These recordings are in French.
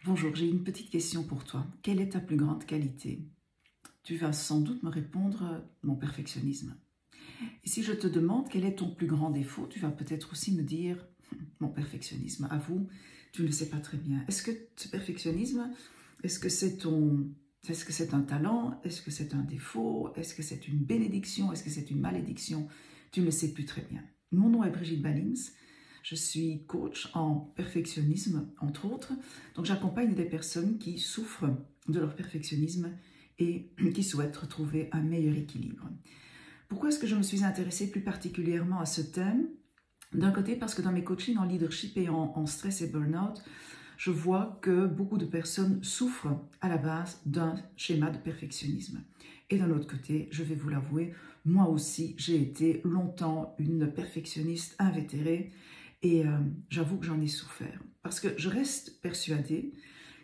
Bonjour, j'ai une petite question pour toi. Quelle est ta plus grande qualité? Tu vas sans doute me répondre mon perfectionnisme. Et si je te demande quel est ton plus grand défaut, tu vas peut-être aussi me dire mon perfectionnisme. Avoue, tu ne le sais pas très bien. Est-ce que ce perfectionnisme, est-ce que c'est un talent? Est-ce que c'est un défaut? Est-ce que c'est une bénédiction? Est-ce que c'est une malédiction? Tu ne le sais plus très bien. Mon nom est Brigitte Ballings. Je suis coach en perfectionnisme, entre autres. Donc, j'accompagne des personnes qui souffrent de leur perfectionnisme et qui souhaitent retrouver un meilleur équilibre. Pourquoi est-ce que je me suis intéressée plus particulièrement à ce thème? D'un côté, parce que dans mes coachings en leadership et en stress et burn-out, je vois que beaucoup de personnes souffrent à la base d'un schéma de perfectionnisme. Et d'un autre côté, je vais vous l'avouer, moi aussi, j'ai été longtemps une perfectionniste invétérée et j'avoue que j'en ai souffert. Parce que je reste persuadée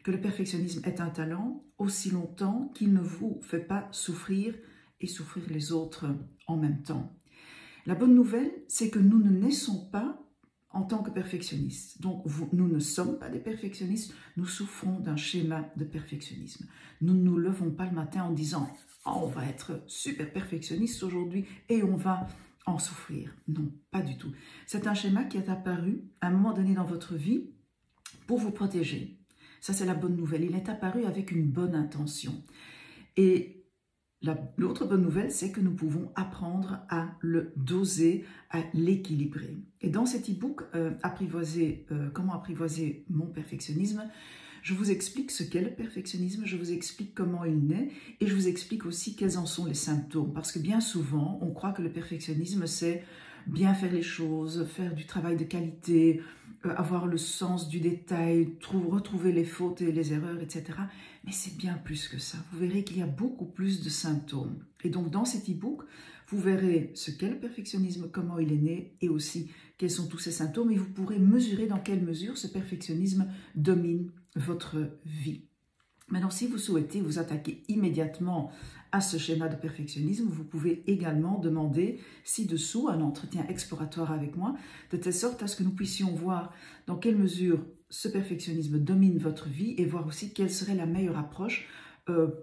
que le perfectionnisme est un talent aussi longtemps qu'il ne vous fait pas souffrir et souffrir les autres en même temps. La bonne nouvelle, c'est que nous ne naissons pas en tant que perfectionnistes. Donc, nous ne sommes pas des perfectionnistes, nous souffrons d'un schéma de perfectionnisme. Nous ne nous levons pas le matin en disant « Oh, on va être super perfectionniste aujourd'hui et on va en souffrir ». Non, pas du tout. C'est un schéma qui est apparu à un moment donné dans votre vie pour vous protéger. Ça, c'est la bonne nouvelle. Il est apparu avec une bonne intention. Et l'autre bonne nouvelle, c'est que nous pouvons apprendre à le doser, à l'équilibrer. Et dans cet e-book, Comment apprivoiser mon perfectionnisme, je vous explique ce qu'est le perfectionnisme, je vous explique comment il naît et je vous explique aussi quels en sont les symptômes. Parce que bien souvent, on croit que le perfectionnisme, c'est bien faire les choses, faire du travail de qualité, avoir le sens du détail, retrouver les fautes et les erreurs, etc. Mais c'est bien plus que ça. Vous verrez qu'il y a beaucoup plus de symptômes. Et donc, dans cet e-book, vous verrez ce qu'est le perfectionnisme, comment il est né et aussi quels sont tous ces symptômes. Et vous pourrez mesurer dans quelle mesure ce perfectionnisme domine votre vie. Maintenant, si vous souhaitez vous attaquer immédiatement à ce schéma de perfectionnisme, vous pouvez également demander ci-dessous un entretien exploratoire avec moi, de telle sorte à ce que nous puissions voir dans quelle mesure ce perfectionnisme domine votre vie et voir aussi quelle serait la meilleure approche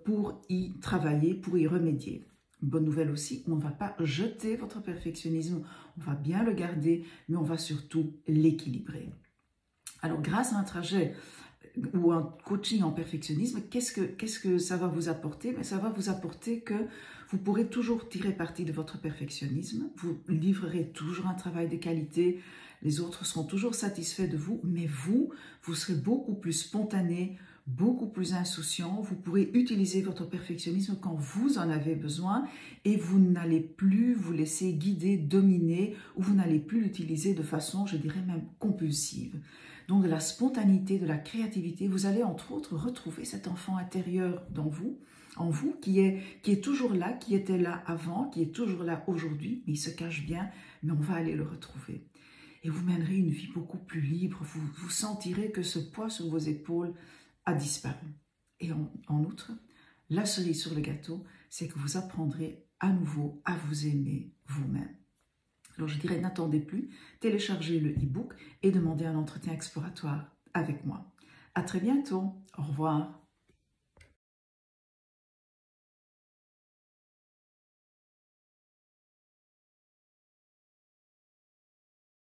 pour y travailler, pour y remédier. Bonne nouvelle aussi, on ne va pas jeter votre perfectionnisme, on va bien le garder, mais on va surtout l'équilibrer. Alors, grâce à un trajet ou un coaching en perfectionnisme, qu'est-ce que ça va vous apporter? Mais ça va vous apporter que vous pourrez toujours tirer parti de votre perfectionnisme, vous livrerez toujours un travail de qualité, les autres seront toujours satisfaits de vous, mais vous serez beaucoup plus spontané, beaucoup plus insouciant, vous pourrez utiliser votre perfectionnisme quand vous en avez besoin et vous n'allez plus vous laisser guider, dominer, ou vous n'allez plus l'utiliser de façon, je dirais même, compulsive. Donc de la spontanéité, de la créativité, vous allez entre autres retrouver cet enfant intérieur en vous qui est toujours là, qui était là avant, qui est toujours là aujourd'hui, mais il se cache bien, mais on va aller le retrouver. Et vous mènerez une vie beaucoup plus libre, vous sentirez que ce poids sur vos épaules a disparu. Et en outre, la cerise sur le gâteau, c'est que vous apprendrez à nouveau à vous aimer vous-même. Alors je dirais, n'attendez plus, téléchargez le e-book et demandez un entretien exploratoire avec moi. À très bientôt, au revoir.